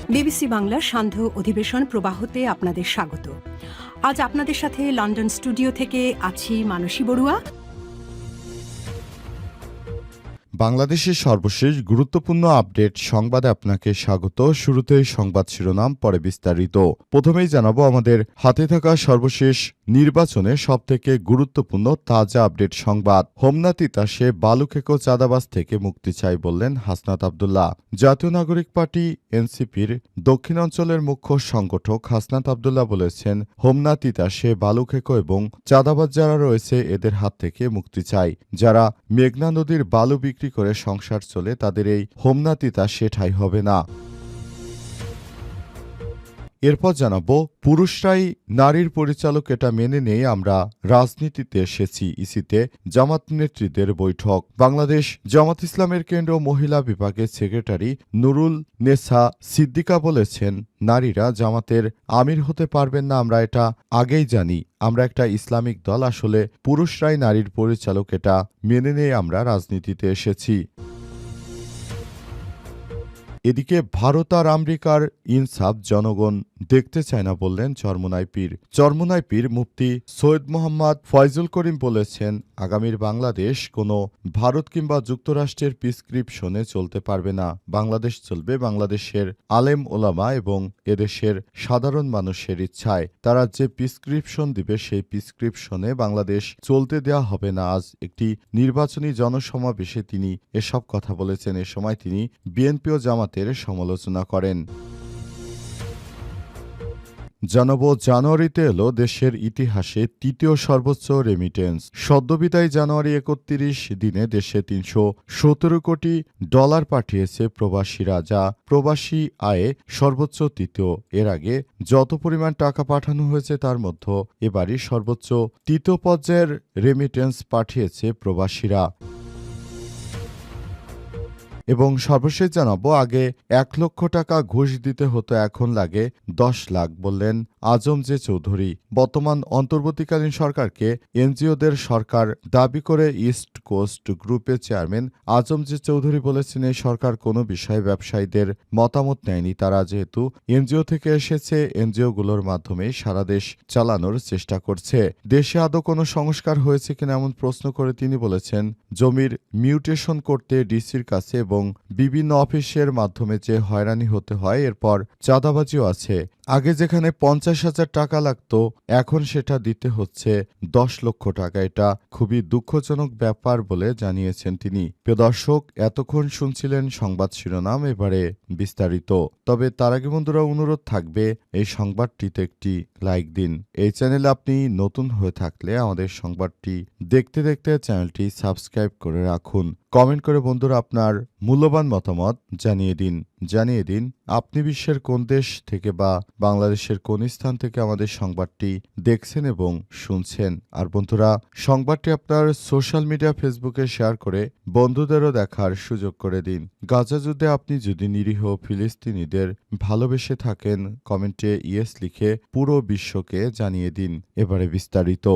BBC বাংলার সান্ধ্য অধিবেশন প্রবাহতে আপনাদের স্বাগত। আজ আপনাদের সাথে লন্ডন স্টুডিও থেকে আছি মানসী বড়ুয়া। বাংলাদেশের সর্বশেষ গুরুত্বপূর্ণ আপডেট সংবাদে আপনাকে স্বাগত। শুরুতেই সংবাদ শিরোনাম, পরে বিস্তারিত। প্রথমেই জানাবো আমাদের হাতে থাকা সর্বশেষ নির্বাচনে সবথেকে গুরুত্বপূর্ণ তাজা আপডেট সংবাদ। হোমনা তিতাসে বালুখেকো চাঁদাবাজ থেকে মুক্তি চাই বললেন হাসনাত আব্দুল্লাহ। জাতীয় নাগরিক পার্টি এনসিপির দক্ষিণাঞ্চলের মুখ্য সংগঠক হাসনাত আব্দুল্লাহ বলেছেন, হোমনা তিতাসে বালুখেকো এবং চাঁদাবাজ যারা রয়েছে এদের হাত থেকে মুক্তি চাই। যারা মেঘনা নদীর বালু বিক্রি করে সংসার চলে, তাদের এই হোমনা তিতাসে ঠাঁই হবে না। এরপর জানাবো, পুরুষরাই নারীর পরিচালক, এটা মেনে নেই আমরা রাজনীতিতে এসেছি। ইসিতে জামাত নেতৃত্বের বৈঠক। বাংলাদেশ জামাত ইসলামের কেন্দ্র মহিলা বিভাগের সেক্রেটারি নুরুল নেসা সিদ্দিকা বলেছেন, নারীরা জামাতের আমির হতে পারবেন না, আমরা এটা আগেই জানি। আমরা একটা ইসলামিক দল, আসলে পুরুষরাই নারীর পরিচালক, এটা মেনে নেই আমরা রাজনীতিতে এসেছি। এদিকে ভারত আর আমেরিকার ইনসাফ জনগণ দেখতে চায় না বললেন চরমোনাই পীর। চরমোনাই পীর মুফতি সৈয়দ মোহাম্মদ ফয়জুল করিম বলেছেন, আগামীর বাংলাদেশ কোনো ভারত কিংবা যুক্তরাষ্ট্রের প্রিসক্রিপশনে চলতে পারবে না। বাংলাদেশ চলবে বাংলাদেশের আলেম ওলামা এবং এদেশের সাধারণ মানুষের ইচ্ছায়। তারা যে প্রিসক্রিপশন দিবে সেই প্রিসক্রিপশনে বাংলাদেশ চলতে দেওয়া হবে না। আজ একটি নির্বাচনী জনসমাবেশে তিনি এসব কথা বলেছেন। এ সময় তিনি বিএনপি ও জামাতের সমালোচনা করেন। জানাবো, জানুয়ারিতে এলো দেশের ইতিহাসে তৃতীয় সর্বোচ্চ রেমিটেন্স। সদ্যবিদায়ী জানুয়ারি ৩১ দিনে দেশে $৩১৭ কোটি পাঠিয়েছে প্রবাসীরা, যা প্রবাসী আয়ে সর্বোচ্চ তৃতীয়। এর আগে যত পরিমাণ টাকা পাঠানো হয়েছে তার মধ্যে এবারই সর্বোচ্চ তৃতীয় পর্যায়ের রেমিটেন্স পাঠিয়েছে প্রবাসীরা। এবং সর্বশেষ জানাবো, আগে ১ লক্ষ টাকা ঘুষ দিতে হতো, এখন লাগে ১০ লাখ বললেন আজম জে চৌধুরী। বর্তমান অন্তর্বর্তীকালীন সরকারকে এনজিওদের সরকার দাবি করে ইস্ট কোস্ট গ্রুপের চেয়ারম্যান আজম জে চৌধুরী বলেছেন, এই সরকার কোনো বিষয়ে ব্যবসায়ীদের মতামত নেয়নি। তারা যেহেতু এনজিও থেকে এসেছে, এনজিওগুলোর মাধ্যমে সারা দেশ চালানোর চেষ্টা করছে। দেশে আদৌ কোনো সংস্কার হয়েছে কিনা এমন প্রশ্ন করে তিনি বলেছেন, জমির মিউটেশন করতে ডিসির কাছে এবং বিভিন্ন অফিসের মাধ্যমে যে হয়রানি হতে হয়, এরপর চাঁদাবাজিও আছে। আগে যেখানে ৫০,০০০ টাকা লাগতো, এখন সেটা দিতে হচ্ছে ১০ লক্ষ টাকা। এটা খুবই দুঃখজনক ব্যাপার বলে জানিয়েছেন তিনি। প্রিয় দর্শক, এতক্ষণ শুনছিলেন সংবাদ শিরোনাম, এবারে বিস্তারিত। তবে তার আগে বন্ধুরা অনুরোধ থাকবে, এই সংবাদটিতে একটি লাইক দিন। এই চ্যানেলে আপনি নতুন হয়ে থাকলে আমাদের সংবাদটি দেখতে দেখতে চ্যানেলটি সাবস্ক্রাইব করে রাখুন। কমেন্ট করে বন্ধুরা আপনার মূল্যবান মতামত জানিয়ে দিন আপনি বিশ্বের কোন দেশ থেকে বা বাংলাদেশের কোন স্থান থেকে আমাদের সংবাদটি দেখছেন এবং শুনছেন। আর বন্ধুরা, সংবাদটি আপনার সোশ্যাল মিডিয়া ফেসবুকে শেয়ার করে বন্ধুদেরও দেখার সুযোগ করে দিন। গাজা যুদ্ধে আপনি যদি নিরীহ ফিলিস্তিনিদের ভালোবেসে থাকেন, কমেন্টে ইয়েস লিখে পুরো বিশ্বকে জানিয়ে দিন। এবারে বিস্তারিত।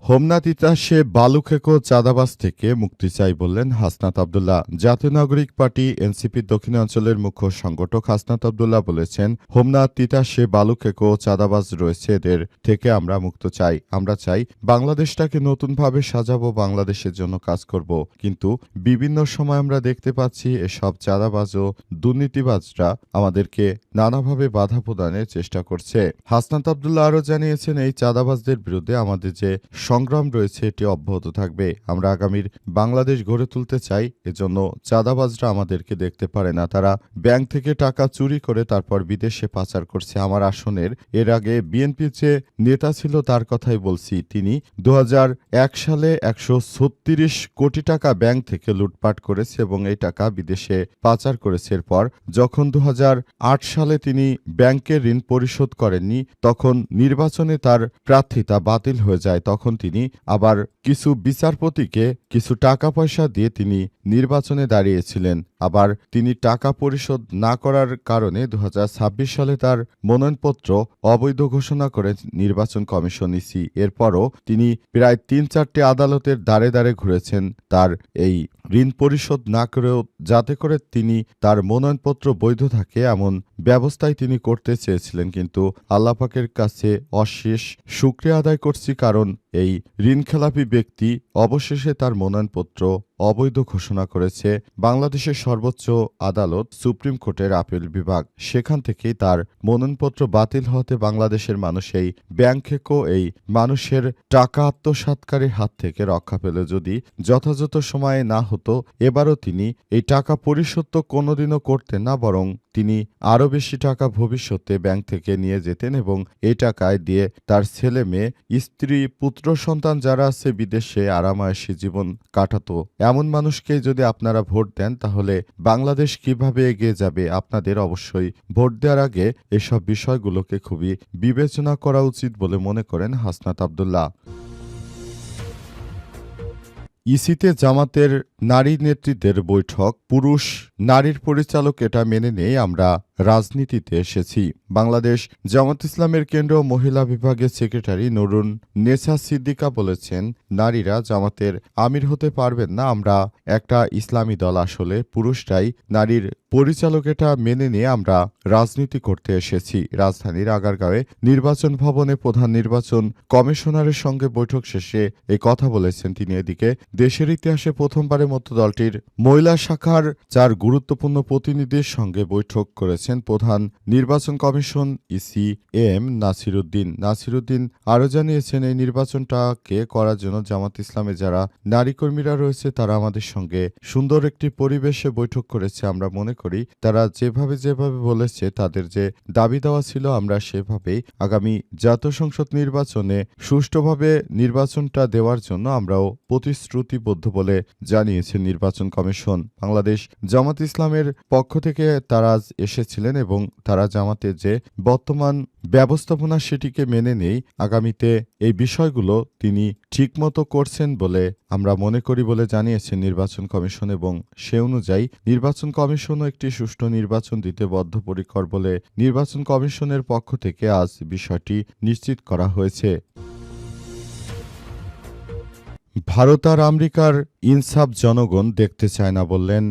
হোমনা তিতাসে বালুখেকো চাঁদাবাজ থেকে মুক্তি চাই বললেন হাসনাত আব্দুল্লাহ। জাতীয় নাগরিক পার্টি এনসিপির দক্ষিণাঞ্চলের মুখ্য সংগঠক হাসনাত আব্দুল্লাহ বলেছেন, হোমনা তিতাসে বালুখেকো চাঁদাবাজ রয়েছে, এদের থেকে আমরা মুক্ত চাই। আমরা চাই বাংলাদেশটাকে নতুনভাবে সাজাবো, বাংলাদেশের জন্য কাজ করব। কিন্তু বিভিন্ন সময় আমরা দেখতে পাচ্ছি এসব চাঁদাবাজ ও দুর্নীতিবাজরা আমাদেরকে নানাভাবে বাধা প্রদানের চেষ্টা করছে। হাসনাত আব্দুল্লাহ আরও জানিয়েছেন, এই চাঁদাবাজদের বিরুদ্ধে আমাদের যে সংগ্রাম রয়েছে এটি অব্যাহত থাকবে। আমরা আগামীর বাংলাদেশ গড়ে তুলতে চাই, এজন্য চাঁদাবাজরা আমাদেরকে দেখতে পারে না। তারা ব্যাংক থেকে টাকা চুরি করে তারপর বিদেশে পাচার করছে। আমার আসনের এর আগে বিএনপির যে নেতা ছিল তার কথাই বলছি, তিনি ২০০১ সালে ১৩৬ কোটি টাকা ব্যাংক থেকে লুটপাট করেছে এবং এই টাকা বিদেশে পাচার করেছে। এরপর যখন ২০০৮ সালে তিনি ব্যাংকের ঋণ পরিশোধ করেননি, তখন নির্বাচনে তার প্রার্থিতা বাতিল হয়ে যায়। তখন তিনি আবার কিছু বিচারপতিকে কিছু টাকা পয়সা দিয়ে তিনি নির্বাচনে দাঁড়িয়েছিলেন। আবার তিনি টাকা পরিশোধ না করার কারণে 2026 সালে তার মনোনয়নপত্র অবৈধ ঘোষণা করে নির্বাচন কমিশন ইসি। এরপরও তিনি প্রায় ৩-৪টি আদালতের দ্বারে দ্বারে ঘুরেছেন তার এই ঋণ পরিশোধ না করেও, যাতে করে তিনি তার মনোনয়নপত্র বৈধ থাকে এমন ব্যবস্থাই তিনি করতে চেয়েছিলেন। কিন্তু আল্লাহ পাকের কাছে অশেষ শুকরিয়া আদায় করছি, কারণ এই ঋণখেলাপি ব্যক্তি অবশেষে তার মনোনয়নপত্র অবৈধ ঘোষণা করেছে বাংলাদেশের সর্বোচ্চ আদালত সুপ্রিম কোর্টের আপিল বিভাগ। সেখান থেকেই তার মনোনয়নপত্র বাতিল হতে বাংলাদেশের মানুষ, এই ব্যাংকেও এই মানুষের টাকা আত্মসাৎকারীর হাত থেকে রক্ষা পেল। যদি যথাযথ সময়ে না হতো, এবারও তিনি এই টাকা পরিশোধ তো কোনোদিনও করতেন না, বরং তিনি আরও বেশি টাকা ভবিষ্যতে ব্যাংক থেকে নিয়ে যেতেন এবং এই টাকায় দিয়ে তার ছেলে মেয়ে, স্ত্রী, পুত্র সন্তান যারা আছে বিদেশে আরামায়েশী জীবন কাটাতো। এমন মানুষকে যদি আপনারা ভোট দেন, তাহলে বাংলাদেশ কিভাবে এগিয়ে যাবে? আপনাদের অবশ্যই ভোট দেওয়ার আগে এসব বিষয়গুলোকে খুবই বিবেচনা করা উচিত বলে মনে করেন হাসনাত আব্দুল্লাহ। ইসিতে জামাতের নারী নেতৃত্বের বৈঠক, পুরুষ নারীর পরিচালক এটা মেনে নেই আমরা রাজনীতিতে এসেছি। বাংলাদেশ জামাত ইসলামের কেন্দ্রীয় মহিলা বিভাগের সেক্রেটারি নুরুন নেসা সিদ্দিকা বলেছেন, নারীরা জামাতের আমির হতে পারবেন না, আমরা একটা ইসলামী দল, আসলে পুরুষরাই নারীর পরিচালক এটা মেনে নিয়ে আমরা রাজনীতি করতে এসেছি। রাজধানীর আগারগাঁওয়ে নির্বাচন ভবনে প্রধান নির্বাচন কমিশনারের সঙ্গে বৈঠক শেষে এই কথা বলেছেন তিনি। এদিকে দেশের ইতিহাসে প্রথমবারের মতো দলটির মহিলা শাখার 4 গুরুত্বপূর্ণ প্রতিনিধির সঙ্গে বৈঠক করেছেন প্রধান নির্বাচন কমিশন ইসি এম নাসিরুদ্দিন আরও জানিয়েছেন, এই নির্বাচনটাকে করার জন্য জামাত ইসলামে যারা নারী কর্মীরা রয়েছে তারা আমাদের সঙ্গে সুন্দর একটি পরিবেশে বৈঠক করেছে। আমরা মনে করি তারা যেভাবে বলেছে, তাদের যে দাবি দেওয়া ছিল, আমরা সেভাবেই আগামী জাতীয় সংসদ নির্বাচনে সুষ্ঠুভাবে নির্বাচনটা দেওয়ার জন্য আমরাও প্রতিশ্রুতিবদ্ধ বলে জানিয়েছে নির্বাচন কমিশন। বাংলাদেশ জামাত ইসলামের পক্ষ থেকে তারা এসেছিলেন এবং তারা জামাতের যে বর্তমান ব্যবস্থাপনা সেটিকে মেনে নেই, আগামীতে এই বিষয়গুলো তিনি ঠিকমতো করছেন বলে আমরা মনে করি বলে জানিয়েছেন নির্বাচন কমিশন, এবং সে অনুযায়ী নির্বাচন কমিশনও একটি সুষ্ঠু নির্বাচন দিতে বদ্ধপরিকর বলে নির্বাচন কমিশনের পক্ষ থেকে আজ বিষয়টি নিশ্চিত করা হয়েছে। ভারত আর আমেরিকার ইনসাফ জনগণ দেখতে চায় না বললেন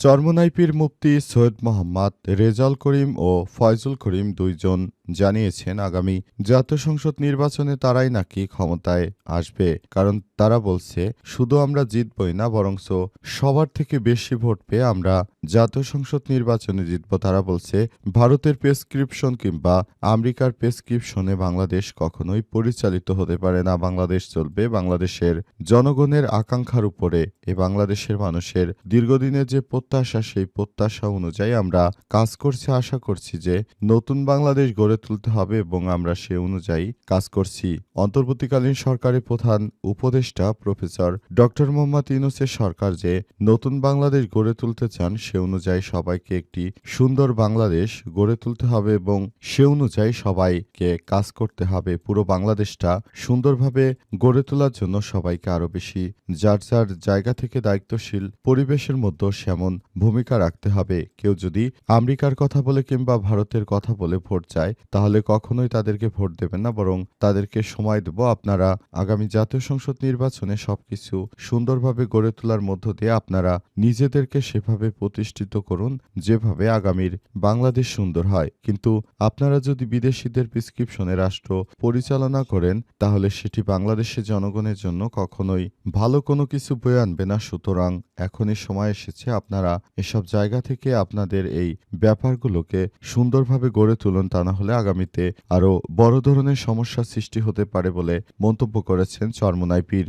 চরমোনাইপির মুফতি সৈয়দ মোহাম্মদ রেজাউল করিম ও ফয়জুল করিম দুইজন জানিয়েছেন, আগামী জাতীয় সংসদ নির্বাচনে তারাই নাকি ক্ষমতায় আসবে, কারণ তারা বলছে শুধু আমরা জিতবই না, বরংস সবার থেকে বেশি ভোট পেয়ে আমরা জাতীয় সংসদ নির্বাচনে জিতব। তারা বলছে ভারতের প্রেসক্রিপশন কিংবা আমেরিকার প্রেসক্রিপশনে বাংলাদেশ কখনোই পরিচালিত হতে পারে না। বাংলাদেশ চলবে বাংলাদেশের জনগণের আকাঙ্ক্ষার উপরে। এ বাংলাদেশের মানুষের দীর্ঘদিনের যে প্রত্যাশা, সেই প্রত্যাশা অনুযায়ী আমরা কাজ করছি। আশা করছি যে নতুন বাংলাদেশ গড়ে তুলতে হবে এবং আমরা সে অনুযায়ী কাজ করছি। অন্তর্বর্তীকালীন সরকারের প্রধান উপদেষ্টা প্রফেসর ডক্টর মোহাম্মদ ইউনূসের সরকার যে নতুন বাংলাদেশ গড়ে তুলতে চান, সে অনুযায়ী সবাইকে একটি সুন্দর বাংলাদেশ গড়ে তুলতে হবে এবং সে অনুযায়ী সবাইকে কাজ করতে হবে। পুরো বাংলাদেশটা সুন্দরভাবে গড়ে তোলার জন্য সবাইকে আরো বেশি যার যার জায়গা থেকে দায়িত্বশীল পরিবেশের মধ্যে সেমন ভূমিকা রাখতে হবে। কেউ যদি আমেরিকার কথা বলে কিংবা ভারতের কথা বলে ভোট চায়, তাহলে কখনোই তাদেরকে ভোট দেবেন না, বরং তাদেরকে সময় দেব। আপনারা আগামী জাতীয় সংসদ নির্বাচনে সবকিছু সুন্দরভাবে গড়ে তোলার মধ্য দিয়ে আপনারা নিজেদেরকে সেভাবে প্রতিষ্ঠিত করুন যেভাবে আগামীর বাংলাদেশ সুন্দর হয়। কিন্তু আপনারা যদি বিদেশিদের প্রেসক্রিপশনে রাষ্ট্র পরিচালনা করেন, তাহলে সেটি বাংলাদেশের জনগণের জন্য কখনোই ভালো কোনো কিছু বয়ে আনবে না। সুতরাং এখনই সময় এসেছে আপনারা এসব জায়গা থেকে আপনাদের এই ব্যাপারগুলোকে সুন্দরভাবে গড়ে তুলুন, তা না হলে আগামীতে আরো বড় ধরনের সমস্যার সৃষ্টি হতে পারে বলে মন্তব্য করেছেন চরমোনাইপির।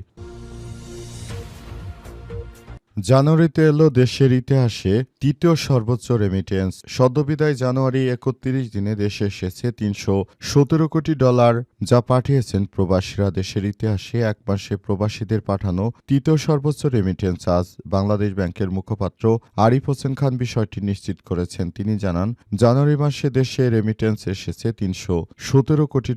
জানুয়ারিতে এলো দেশের ইতিহাসে তৃতীয় সর্বোচ্চ রেমিটেন্স। সদ্যবিদায় জানুয়ারি ৩১ দিনে দেশে এসেছে $৩১৭ কোটি, যা পাঠিয়েছেন প্রবাসীরা। দেশের ইতিহাসে এক মাসে প্রবাসীদের পাঠানো তৃতীয় সর্বোচ্চ রেমিটেন্স। আজ বাংলাদেশ ব্যাংকের মুখপাত্র আরিফ হোসেন খান বিষয়টি নিশ্চিত করেছেন। তিনি জানান, জানুয়ারি মাসে দেশে রেমিটেন্স এসেছে $৩১৭ কোটি।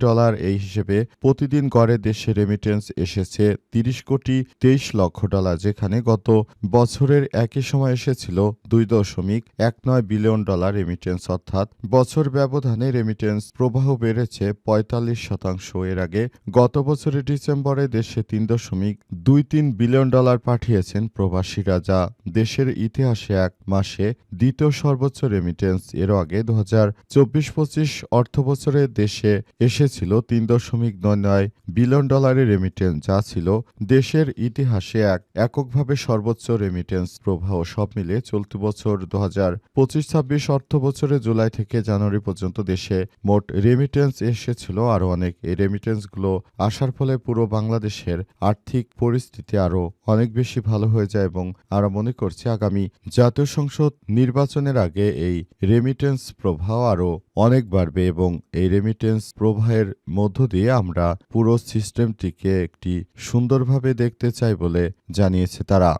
এই হিসেবে প্রতিদিন গড়ে দেশে রেমিটেন্স এসেছে $30 কোটি 23 লক্ষ, যেখানে গত বছরের একই সময় এসেছিল $2.19 বিলিয়ন রেমিটেন্স, অর্থাৎ বছর ব্যবধানে রেমিটেন্স প্রবাহ বেড়েছে 45%। এর আগে গত বছরের ডিসেম্বরে দেশে $3.23 বিলিয়ন পাঠিয়েছেন প্রবাসীরা, যা দেশের ইতিহাসে এক মাসে দ্বিতীয় সর্বোচ্চ রেমিটেন্স। এর আগে 2024-25 অর্থবছরে দেশে এসেছিল $3.99 বিলিয়ন রেমিটেন্স, যা ছিল দেশের ইতিহাসে এককভাবে সর্বোচ্চ রেমিটেন্স প্রবাহ। সব মিলিয়ে চলতি বছর 2025-26 অর্থবছরে জুলাই থেকে জানুয়ারি পর্যন্ত দেশে মোট রেমিটেন্স এসেছিল আরও অনেক। এই রেমিটেন্সগুলো আসার ফলে পুরো বাংলাদেশের আর্থিক পরিস্থিতি আরও অনেক বেশি ভালো হয়ে যায় এবং আমরা মনে করছি আগামী জাতীয় সংসদ নির্বাচনের আগে এই রেমিটেন্স প্রবাহ আরও অনেক বাড়বে এবং এই রেমিটেন্স প্রবাহের মধ্য দিয়ে আমরা পুরো সিস্টেমটিকে একটি সুন্দরভাবে দেখতে চাই বলে জানিয়েছে তারা।